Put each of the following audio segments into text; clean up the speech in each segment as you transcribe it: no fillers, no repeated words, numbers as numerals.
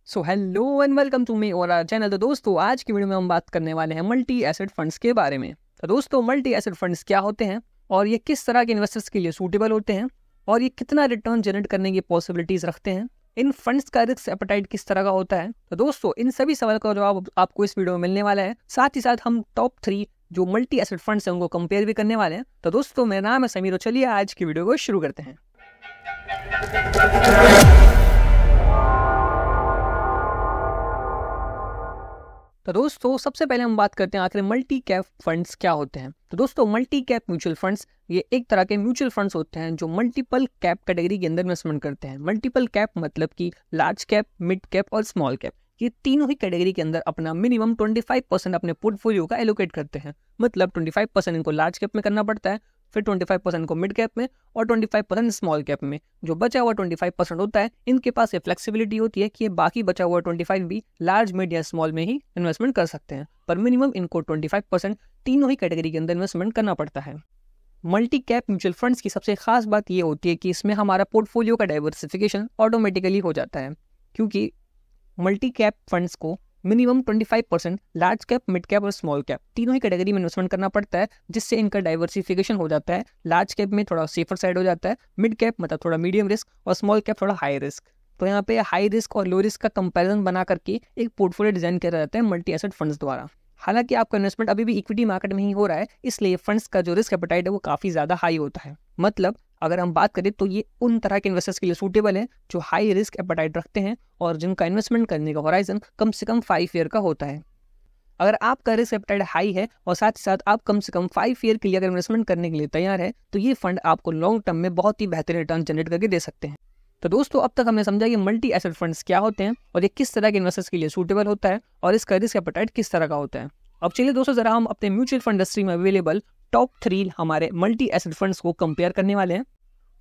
So hello and welcome to me our channel. तो दोस्तों आज की वीडियो में हम बात करने वाले हैं मल्टी एसेट फंड्स के बारे में। तो दोस्तों मल्टी एसेट फंड्स क्या होते हैं और ये किस तरह के इन्वेस्टर्स के लिए सूटेबल होते हैं और ये कितना रिटर्न जनरेट करने की पॉसिबिलिटीज रखते हैं, इन फंड्स का रिस्क एपेटाइट किस तरह का होता है। तो दोस्तों इन सभी सवाल का जवाब आपको इस वीडियो में मिलने वाला है। साथ ही साथ हम टॉप 3 जो मल्टी एसेट फंड्स हैं उनको कंपेयर भी करने वाले हैं। तो दोस्तों मेरा नाम है समीर, चलिए आज की वीडियो को शुरू करते हैं। तो दोस्तों सबसे पहले हम बात करते हैं आखिर मल्टी कैप फंड्स क्या होते हैं। तो दोस्तों मल्टी कैप म्यूचुअल फंड्स ये एक तरह के म्यूचुअल फंड्स होते हैं जो मल्टीपल कैप कैटेगरी के अंदर इन्वेस्टमेंट करते हैं। मल्टीपल कैप मतलब कि लार्ज कैप, मिड कैप और स्मॉल कैप, ये तीनों ही कैटेगरी के अंदर अपना मिनिमम 25% अपने पोर्टफोलियो का एलोकेट करते हैं। मतलब 25% इनको लार्ज कैप में करना पड़ता है, फिर 25% को मिड कैप में और 25% स्मॉल कैप में। जो बचा हुआ 25% होता है, इनके पास ये फ्लेक्सिबिलिटी होती है कि ये बाकी बचा हुआ 25 भी लार्ज, मिड या स्मॉल में ही इन्वेस्टमेंट कर सकते हैं, पर मिनिमम इनको 25% तीनों ही कैटेगरी के अंदर इन्वेस्टमेंट करना पड़ता है। मल्टी कैप म्यूचुअल फंड्स की सबसे खास बात ये होती है कि इसमें हमारा पोर्टफोलियो का डाइवर्सिफिकेशन ऑटोमेटिकली हो जाता है, क्योंकि मल्टी कैप फंड्स को minimum 25% large cap, mid cap और स्मॉल कैप तीनों ही कैटेगरी में इन्वेस्टमेंट करना पड़ता है, जिससे इनका डाइवर्सिफिकेशन हो जाता है। लार्ज कैप में थोड़ा सेफर साइड हो जाता है, मिड कैप मतलब थोड़ा मीडियम रिस्क और स्मॉल कैप थोड़ा हाई रिस्क। तो यहाँ पे हाई रिस्क और लो रिस्क का कंपैरिजन बना करके एक पोर्टफोलियो डिजाइन किया जाता है मल्टी एसेट फंड्स द्वारा। हालांकि आपका इन्वेस्टमेंट अभी भी इक्विटी मार्केट में ही हो रहा है, इसलिए फंड्स का जो रिस्क एपेटाइट है वो काफी ज्यादा हाई होता है। मतलब अगर हम बात करें तो ये उन तरह के इन्वेस्टर्स के लिए सूटेबल है जो हाई रिस्क एपेटाइट रखते हैं और जिनका इन्वेस्टमेंट करने का होराइजन कम से कम 5 ईयर का होता है। अगर आपका रिस्क एपेटाइट हाई है और साथ ही साथ आप कम से कम 5 ईयर के लिए अगर इन्वेस्टमेंट करने के लिए तैयार है, तो ये फंड आपको लॉन्ग टर्म में बहुत ही बेहतर रिटर्न जनरेट करके दे सकते हैं। तो दोस्तों अब तक हमने समझा कि मल्टी एसेट फंड्स क्या होते हैं और ये किस तरह के इन्वेस्टर्स के लिए सूटेबल होता है और इसका रिस्क एपेटाइट किस तरह का होता है। अब चलिए दोस्तों जरा हम अपने म्यूचुअल फंड इंडस्ट्री में अवेलेबल टॉप 3 हमारे मल्टी एसेट फंड्स को कंपेयर करने वाले हैं।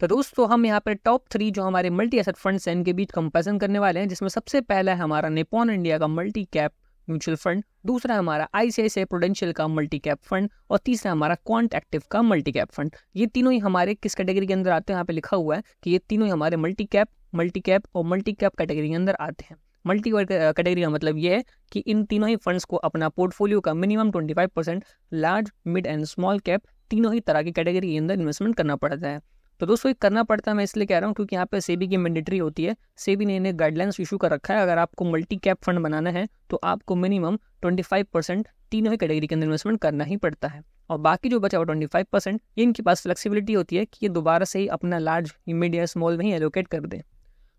तो दोस्तों हम यहाँ पर टॉप 3 जो हमारे मल्टी एसेट फंड्स हैं इनके बीच कंपैरिजन करने वाले हैं, जिसमें सबसे पहला है हमारा निपॉन इंडिया का मल्टी कैप म्यूचुअल फंड, दूसरा है हमारा आईसीआईसीआई प्रूडेंशियल का मल्टी कैप फंड और तीसरा हमारा क्वांट एक्टिव का मल्टी कैप फंड। ये तीनों ही हमारे किस कैटेगरी के अंदर आते हैं, यहाँ पे लिखा हुआ है कि ये तीनों ही हमारे मल्टी कैप और मल्टी कैप कैटेगरी के अंदर आते हैं। मल्टी कैटेगरी का मतलब ये है कि इन तीनों ही फंड्स को अपना पोर्टफोलियो का minimum 25% large, mid and small cap तीनों ही तरह की कैटेगरी के अंदर इन्वेस्टमेंट करना पड़ता है। तो दोस्तों ये करना पड़ता है, मैं इसलिए कह रहा हूँ क्योंकि यहाँ पे सेबी की मैंडेटरी होती है। सेबी ने इन्हें गाइडलाइंस इशू कर रखा है, अगर आपको मल्टी कैप फंड बनाना है तो आपको मिनिमम 25% तीनों ही कैटेगरी के अंदर इन्वेस्टमेंट करना ही पड़ता है, और बाकी जो बचा हुआ 25% ये इनके पास फ्लेक्सिबिलिटी होती है कि ये दोबारा से ही अपना लार्ज, मिड या स्मॉल में ही एलोकेट कर दें।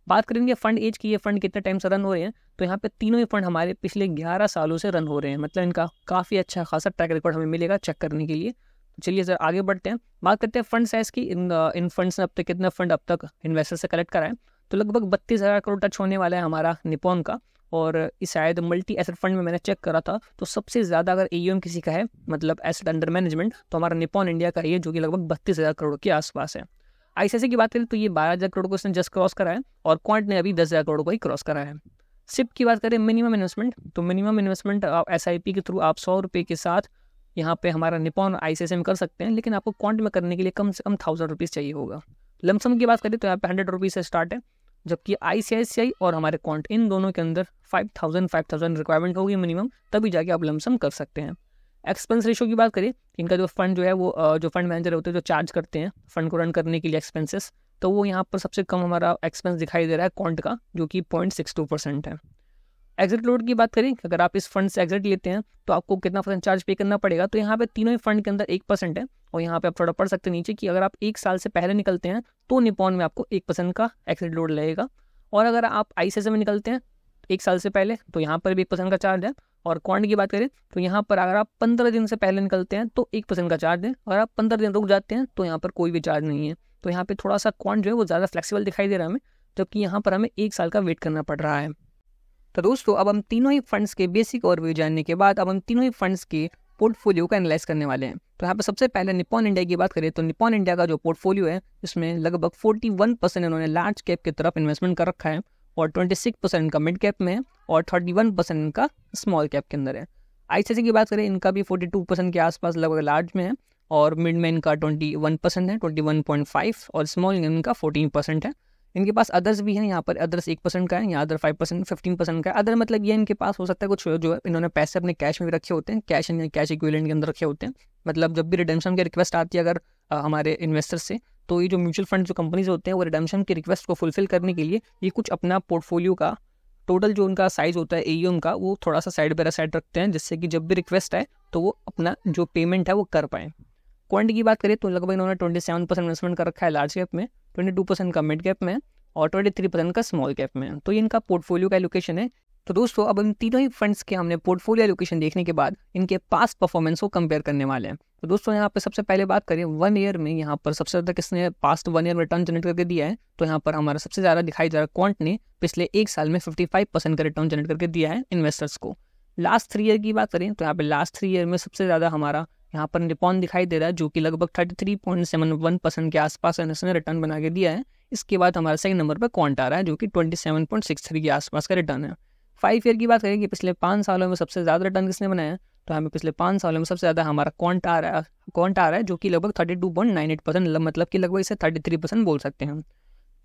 बात करेंगे फंड एज की, ये फंड कितने टाइम से रन हो रहे हैं, तो यहाँ पे तीनों ही फंड हमारे पिछले 11 सालों से रन हो रहे हैं। मतलब इनका काफ़ी अच्छा खासा ट्रैक रिकॉर्ड हमें मिलेगा चेक करने के लिए। चलिए सर आगे बढ़ते हैं, बात करते हैं फंड साइज की। इन फंड्स ने अब तक कितना फंड अब तक इन्वेस्टर से कलेक्ट करा है, तो लगभग 32,000 करोड़ टच होने वाला है हमारा निपॉन का। और इस शायद मल्टी एसेट फंड में मैंने चेक करा था तो सबसे ज़्यादा अगर एयूएम किसी का है, मतलब एसेट अंडर मैनेजमेंट, तो हमारा निपॉन इंडिया का है जो कि लगभग 32,000 करोड़ के आसपास है। आईसीआईसीआई की बात करें तो ये 12,000 करोड़ को इसने जस्ट क्रॉस करा है और क्वांट ने अभी 10,000 करोड़ को ही क्रॉस करा है। सिप की बात करें मिनिमम इन्वेस्टमेंट, तो मिनिमम इन्वेस्टमेंट एसआईपी के थ्रू आप 100 रुपये के साथ यहाँ पे हमारा निपॉन आईसीआईसीआई में कर सकते हैं, लेकिन आपको क्वांट में करने के लिए कम से कम 1,000 रुपीज़ चाहिए होगा। लमसम की बात करें तो यहाँ पे 100 रुपीज़ से स्टार्ट है, जबकि आईसीआईसीआई और हमारे क्वांट इन दोनों के अंदर 5,000 रिक्वायरमेंट होगी मिनिमम, तभी जाके आप लमसम कर सकते हैं। एक्सपेंस रेशो की बात करें, इनका जो फंड जो है वो जो फंड मैनेजर होते हैं जो चार्ज करते हैं फंड को रन करने के लिए एक्सपेंसेस, तो वो यहाँ पर सबसे कम हमारा एक्सपेंस दिखाई दे रहा है क्वांट का, जो कि 0.62% है। एग्जिट लोड की बात करें, अगर आप इस फंड से एग्जिट लेते हैं तो आपको कितना % चार्ज पे करना पड़ेगा, तो यहाँ पे तीनों ही फंड के अंदर 1% है। और यहाँ पे आप थोड़ा पढ़ सकते हैं नीचे कि अगर आप 1 साल से पहले निकलते हैं तो निपॉन में आपको 1% का एग्जिट लोड लगेगा, और अगर आप आईसीआईसीआई में निकलते हैं 1 साल से पहले तो यहाँ पर भी 1% का चार्ज है। और क्वांट की बात करें तो यहाँ पर अगर आप 15 दिन से पहले निकलते हैं तो 1% का चार्ज है, और आप 15 दिन रुक जाते हैं तो यहाँ पर कोई भी चार्ज नहीं है। तो यहाँ पे थोड़ा सा क्वांट जो है वो ज़्यादा फ्लेक्सिबल दिखाई दे रहा है हमें, जबकि यहाँ पर हमें 1 साल का वेट करना पड़ रहा है। तो दोस्तों अब हम तीनों ही फंड्स के बेसिक ओवरव्यू जानने के बाद अब हम तीनों ही फंड्स के पोर्टफोलियो का एनालाइज करने वाले हैं। तो यहाँ पे सबसे पहले निपॉन इंडिया की बात करें तो निपॉन इंडिया का जो पोर्टफोलियो है इसमें लगभग 41% इन्होंने लार्ज कैप की तरफ इन्वेस्टमेंट कर रखा है, और 26% का मिड कैप में है, और 31% इनका स्मॉल कैप के अंदर है। आईसीआईसीआई की बात करें, इनका भी 42% के आसपास लगभग लार्ज में है, और मिड में इनका 21% है, 21.5, और स्मॉल इनका 14% है। इनके पास अदर्स भी हैं, यहाँ पर अदर्स 1% का है, यहाँ अदर 5%, 15% का है। अदर मतलब ये इनके पास हो सकता है कुछ जो है इन्होंने पैसे अपने कैश में भी रखे होते हैं, कैश या कैश इक्विवेलेंट के अंदर रखे होते हैं। मतलब जब भी रिडेम्पशन की रिक्वेस्ट आती है अगर हमारे इन्वेस्टर से, तो ये जो म्यूचुअल फंड जो कंपनीज होते हैं वो रिडेम्पशन की रिक्वेस्ट को फुलफिल करने के लिए ये कुछ अपना पोर्टफोलियो का टोटल जो उनका साइज होता है AUM का वो थोड़ा सा साइड बाय साइड रखते हैं, जिससे कि जब भी रिक्वेस्ट आए तो वो अपना जो पेमेंट है वो कर पाएँ। क्वांट की बात करें तो लगभग इन्होंने 27% इन्वेस्टमेंट कर रखा है लार्ज कैप में, 22% का मिड कैप में और 23% का स्मॉल कैप में। तो ये इनका पोर्टफोलियो का एलोकेशन है। तो दोस्तों अब इन तीनों ही फंड्स के हमने पोर्टफोलियो एलोकेशन देखने के बाद इनके पास्ट परफॉर्मेंस को कंपेयर करने वाले हैं। तो दोस्तों यहाँ पे सबसे पहले बात करें 1 ईयर में, यहाँ पर सबसे ज़्यादा किसने पास्ट 1 ईयर में रिटर्न जनरेट करके दिया है, तो यहाँ पर हमारा सबसे ज़्यादा दिखाई जा रहा है क्वांट ने पिछले 1 साल में 55% का रिटर्न जनरेट करके दिया है इन्वेस्टर्स को। लास्ट 3 ईयर की बात करें तो यहाँ पे लास्ट 3 ईयर में सबसे ज़्यादा हमारा यहाँ पर निपॉन दिखाई दे रहा है, जो कि लगभग 33.71% के आसपास इसने रिटर्न बना के दिया है। इसके बाद हमारा सेकंड नंबर पर क्वांट आ रहा है, जो कि 27.63 के आसपास का रिटर्न है। 5 ईयर की बात करें कि पिछले 5 सालों में सबसे ज़्यादा रिटर्न किसने बनाया है, तो हमें पिछले 5 सालों में सबसे ज़्यादा हमारा क्वांट आ रहा है, जो कि लगभग 32.98%, मतलब कि लगभग इसे 33% बोल सकते हैं।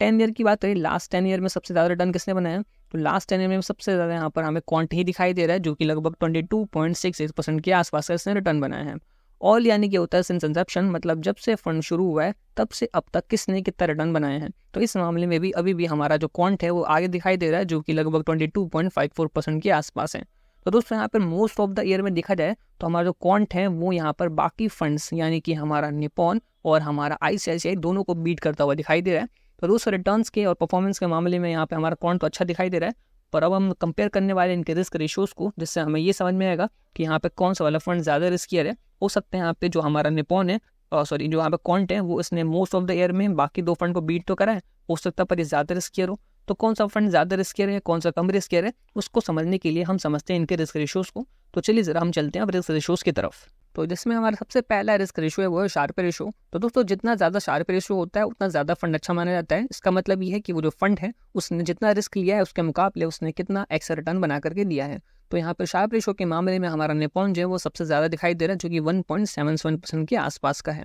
10 ईयर की बात करें, लास्ट 10 ईयर में सबसे ज़्यादा रिटर्न किसने बनाया, तो लास्ट 10 ईयर में सबसे ज़्यादा यहाँ पर हमें क्वांट ही दिखाई दे रहा है, जो कि लगभग 22.68% के आसपास का इसने रिटर्न बनाया है। ऑल यानी कि होता है सिंस इंसेप्शन, मतलब जब से फंड शुरू हुआ है तब से अब तक किसने कितना रिटर्न बनाए हैं। तो इस मामले में भी अभी भी हमारा जो क्वांट है वो आगे दिखाई दे रहा है, जो कि लगभग 22.54% के आसपास है। तो दोस्तों यहाँ पर मोस्ट ऑफ द ईयर में देखा जाए तो हमारा जो क्वांट है वो यहाँ पर बाकी फंड्स यानी कि हमारा निपॉन और हमारा ICICI दोनों को बीट करता हुआ दिखाई दे रहा है। तो दोस्तों रिटर्न्स के और परफॉर्मेंस के मामले में यहाँ पे हमारा क्वांट तो अच्छा दिखाई दे रहा है, पर अब हम कंपेयर करने वाले इनके रिस्क रेशियोज को, जिससे हमें ये समझ में आएगा कि यहाँ पे कौन सा वाला फंड ज़्यादा रिस्कियर है। हो सकते हैं यहाँ पे जो हमारा निपॉन है जो यहाँ पे क्वांट है वो इसने मोस्ट ऑफ द ईयर में बाकी 2 फंड को बीट तो करा है, हो सकता है पर ये ज़्यादा रिस्कियर हो। तो कौन सा फंड ज़्यादा रिस्कियर है, कौन सा कम रिस्कियर है, उसको समझने के लिए हम समझते हैं इनके रिस्क रेशियोज को। तो चलिए ज़रा हम चलते हैं अब रिस्क रेशियोज की तरफ। तो जिसमें हमारा सबसे पहला रिस्क रेशियो है वो है शार्प रेशियो। तो दोस्तों जितना ज़्यादा शार्प रेशियो होता है उतना ज़्यादा फंड अच्छा माना जाता है। इसका मतलब ये है कि वो जो फंड है उसने जितना रिस्क लिया है उसके मुकाबले उसने कितना एक्स्ट्रा रिटर्न बना करके दिया है। तो यहाँ पर शार्प रेशियो के मामले में हमारा निपॉन जो है वो सबसे ज़्यादा दिखाई दे रहा है, जो कि 1.77% के आसपास का है।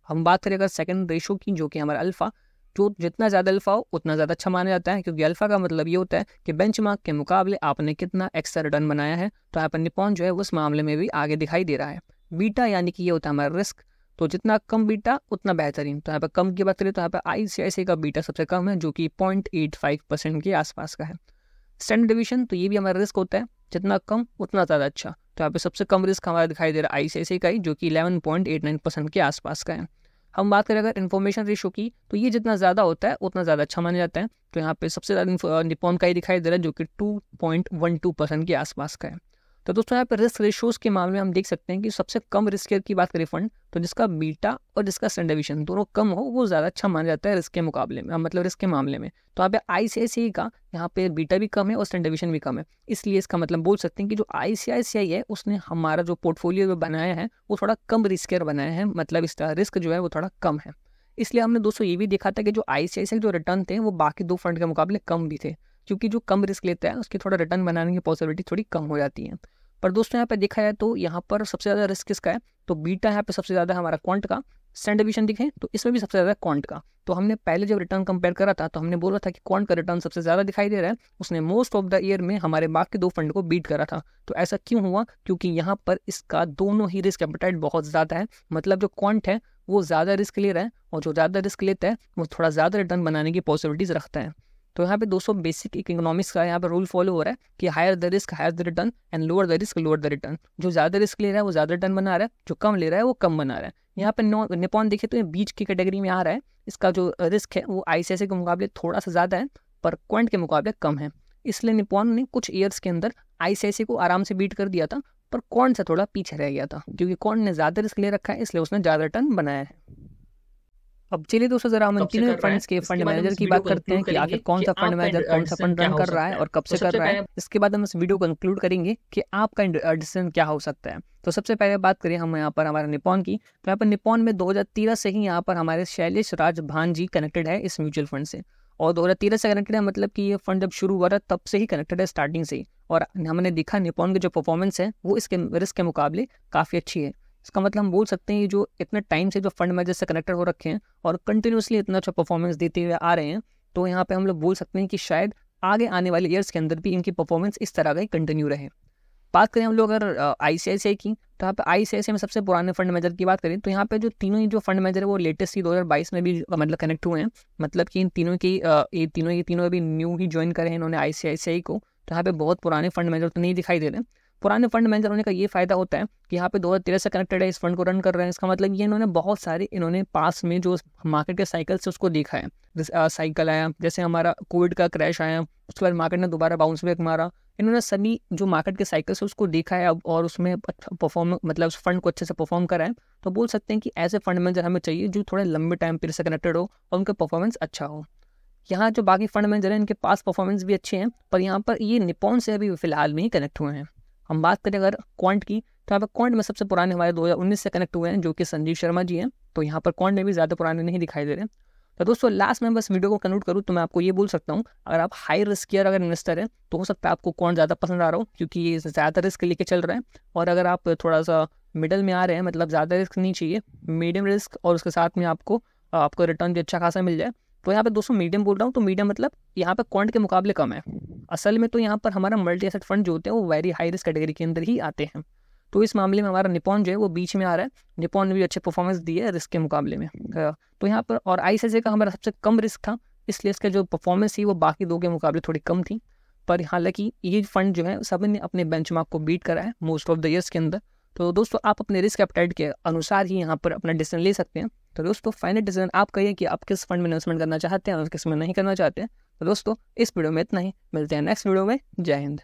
हम बात करें अगर सेकंड रेशियो की, जो कि हमारा अल्फा, जो जितना ज़्यादा अल्फा हो उतना ज़्यादा अच्छा माना जाता है, क्योंकि अल्फा का मतलब ये होता है कि बेंचमार्क के मुकाबले आपने कितना एक्स्ट्रा रिटर्न बनाया है। तो यहाँ पर निपॉन जो है उस मामले में भी आगे दिखाई दे रहा है। बीटा यानी कि ये होता है हमारा रिस्क, तो जितना कम बीटा उतना बेहतरीन। तो यहाँ पर कम की बात करें तो यहाँ पर ICICI का बीटा सबसे कम है, जो कि 0.85% के आसपास का है। स्टैंडर्ड डिवीजन, तो ये भी हमारा रिस्क होता है, जितना कम उतना ज़्यादा अच्छा। तो यहाँ पे सबसे कम रिस्क हमारा दिखाई दे रहा है ICICI का ही, जो कि 11.89% के आसपास का है। हम बात करें अगर इन्फॉर्मेशन रेशियो की, तो ये जितना ज़्यादा होता है उतना ज़्यादा अच्छा माना जाता है। तो यहाँ पे सबसे ज़्यादा निपॉन का ही दिखाई दे रहा है, जो कि 2.12% के आसपास का है। तो दोस्तों यहाँ पर रिस्क रेशियोज़ के मामले में हम देख सकते हैं कि सबसे कम रिस्क की बात करें फंड, तो जिसका बीटा और जिसका स्टैंडर्ड डिवीजन दोनों कम हो वो ज़्यादा अच्छा माना जाता है रिस्क के मुकाबले में, मतलब रिस्क के मामले में। तो यहाँ पे ICICI का यहाँ पे बीटा भी कम है और स्टैंडर्ड डिवीजन भी कम है, इसलिए इसका मतलब बोल सकते हैं कि जो ICICI है उसने हमारा जो पोर्टफोलियो बनाया है वो थोड़ा कम रिस्कियर बनाया है, मतलब इसका रिस्क जो है वो थोड़ा कम है। इसलिए हमने दोस्तों ये भी देखा था कि जो ICICI जो रिटर्न थे वो बाकी 2 फंड के मुकाबले कम भी थे, क्योंकि जो कम रिस्क लेता है उसकी थोड़ा रिटर्न बनाने की पॉसिबिलिटी थोड़ी कम हो जाती है। पर दोस्तों यहाँ पे देखा जाए तो यहाँ पर सबसे ज़्यादा रिस्क किसका है, तो बीटा यहाँ पे सबसे ज़्यादा हमारा क्वांट का। स्टैंडर्ड डिवीजन दिखे तो इसमें भी सबसे ज़्यादा क्वांट का। तो हमने पहले जब रिटर्न कंपेयर करा था तो हमने बोला था कि क्वांट का रिटर्न सबसे ज़्यादा दिखाई दे रहा है, उसने मोस्ट ऑफ द ईयर में हमारे बाकी 2 फंड को बीट करा था। तो ऐसा क्यों हुआ, क्योंकि यहाँ पर इसका दोनों ही रिस्क एपेटाइट बहुत ज़्यादा है, मतलब जो क्वांट है वो ज़्यादा रिस्क ले रहा है और जो ज़्यादा रिस्क लेता है वो थोड़ा ज़्यादा रिटर्न बनाने की पॉसिबिलिटीज़ रखता है। तो यहाँ पे 200 बेसिक इकोनॉमिक्स का यहाँ पे रूल फॉलो हो रहा है कि higher the risk higher the return and lower the risk lower the return. जो ज़्यादा रिस्क ले रहा है वो ज़्यादा रिटर्न बना रहा है, जो कम ले रहा है वो कम बना रहा है। यहाँ पे निपॉन देखे तो ये बीच की कैटेगरी में आ रहा है। इसका जो रिस्क है वो ICICI के मुकाबले थोड़ा सा ज़्यादा है, पर क्वांट के मुकाबले कम है। इसलिए निपॉन ने कुछ ईयर्स के अंदर ICICI को आराम से बीट कर दिया था, पर क्वांट से थोड़ा पीछे रह गया था, क्योंकि क्वांट ने ज़्यादा रिस्क ले रखा है, इसलिए उसने ज़्यादा रिटर्न बनाया है। अब चलिए दोस्तों जरा हम तीनों फंड्स के फंड मैनेजर की बात करते हैं कि आखिर कौन सा फंड मैनेजर कौन सा फंड रन कर रहा है और कब से कर रहा है। इसके बाद हम इस वीडियो को कंक्लूड करेंगे कि आपका डिसीजन क्या हो सकता है। तो सबसे पहले बात करें हम यहाँ पर हमारे निपॉन की, तो यहाँ पर निपॉन में 2013 से ही यहाँ पर हमारे शैलेश राज भान जी कनेक्टेड है इस म्यूचुअल फंड से, और 2013 से कनेक्टेड है, मतलब कि ये फंड जब शुरू हुआ था तब से ही कनेक्टेड है, स्टार्टिंग से ही। और हमने देखा निपॉन की जो परफॉर्मेंस है वो इसके रिस्क के मुकाबले काफ़ी अच्छी है। इसका मतलब हम बोल सकते हैं जो इतने टाइम से जो फंड मैनेजर से कनेक्टेड हो रखे हैं और कंटिन्यूसली इतना अच्छा परफॉर्मेंस देते हुए आ रहे हैं, तो यहाँ पे हम लोग बोल सकते हैं कि शायद आगे आने वाले ईयर्स के अंदर भी इनकी परफॉर्मेंस इस तरह का ही कंटिन्यू रहे। बात करें हम लोग अगर ICICI की, तो यहाँ पे ICICI में सबसे पुराने फंड मैनेजर की बात करें तो यहाँ पे जो तीनों ही जो फंड मैनेजर है वो लेटेस्ट ही 2022 में भी मतलब कनेक्ट हुए हैं। मतलब कि इन तीनों की ये तीनों अभी न्यू ही ज्वाइन करे हैं इन्होंने ICICI को। तो यहाँ पे बहुत पुराने फंड मैनेजर तो नहीं दिखाई दे रहे। पुराने फंड मैनेजर होने का ये फायदा होता है कि यहाँ पे 2013 से कनेक्टेड है, इस फंड को रन कर रहे हैं। इसका मतलब ये इन्होंने बहुत सारे पास में जो मार्केट के साइकिल से उसको देखा है। साइकिल आया, जैसे हमारा कोविड का क्रैश आया, उसके बाद मार्केट ने दोबारा बाउंस बैक मारा। इन्होंने सभी जो मार्केट के साइकिल से उसको देखा है और उसमें परफॉर्म मतलब उस फंड को अच्छे से परफॉर्म करा है। तो बोल सकते हैं कि ऐसे फंड मैनेजर हमें चाहिए जो थोड़े लंबे टाइम पीरियड से कनेक्टेड हो और उनका परफॉर्मेंस अच्छा हो। यहाँ जो बाकी फंड मैनेजर हैं इनके पास परफॉर्मेंस भी अच्छे हैं, पर यहाँ पर ये निपॉन से अभी फिलहाल में ही कनेक्ट हुए हैं। हम बात करें अगर क्वांट की, तो यहाँ पर क्वांट में सबसे पुराने हमारे 2019 से कनेक्ट हुए हैं जो कि संजीव शर्मा जी हैं। तो यहाँ पर क्वांट में भी ज़्यादा पुराने नहीं दिखाई दे रहे। तो दोस्तों लास्ट में बस वीडियो को कंक्लूड करूँ तो मैं आपको ये बोल सकता हूँ, अगर आप हाई रिस्कियर अगर इन्वेस्टर है तो हो सकता है आपको क्वांट ज़्यादा पसंद आ रहा हो क्योंकि ये ज़्यादा रिस्क लेके चल रहा है। और अगर आप थोड़ा सा मिडल में आ रहे हैं, मतलब ज़्यादा रिस्क नहीं चाहिए, मीडियम रिस्क और उसके साथ में आपको रिटर्न भी अच्छा खासा मिल जाए, तो यहाँ पे दोस्तों मीडियम बोल रहा हूँ तो मीडियम मतलब यहाँ पे क्वांट के मुकाबले कम है। असल में तो यहाँ पर हमारा मल्टी एसेट फंड जो होते हैं वो वेरी हाई रिस्क कैटेगरी के अंदर ही आते हैं। तो इस मामले में हमारा निपॉन जो है वो बीच में आ रहा है। निपॉन ने भी अच्छे परफॉर्मेंस दी है रिस्क के मुकाबले में। तो यहाँ पर और ICICI का हमारा सबसे कम रिस्क था, इसलिए इसका जो परफॉर्मेंस थी वो बाकी दो के मुकाबले थोड़ी कम थी। पर हालांकि ये फंड जो है सब ने अपने बेंचमार्क को बीट करा है मोस्ट ऑफ द ईयर्स के अंदर। तो दोस्तों आप अपने रिस्क एपेटाइट के अनुसार ही यहाँ पर अपना डिसीजन ले सकते हैं। तो दोस्तों फाइनल डिसीजन आप कहिए कि आप किस फंड में इन्वेस्टमेंट करना चाहते हैं और किस में नहीं करना चाहते हैं। तो दोस्तों इस वीडियो में इतना ही, मिलते हैं नेक्स्ट वीडियो में। जय हिंद।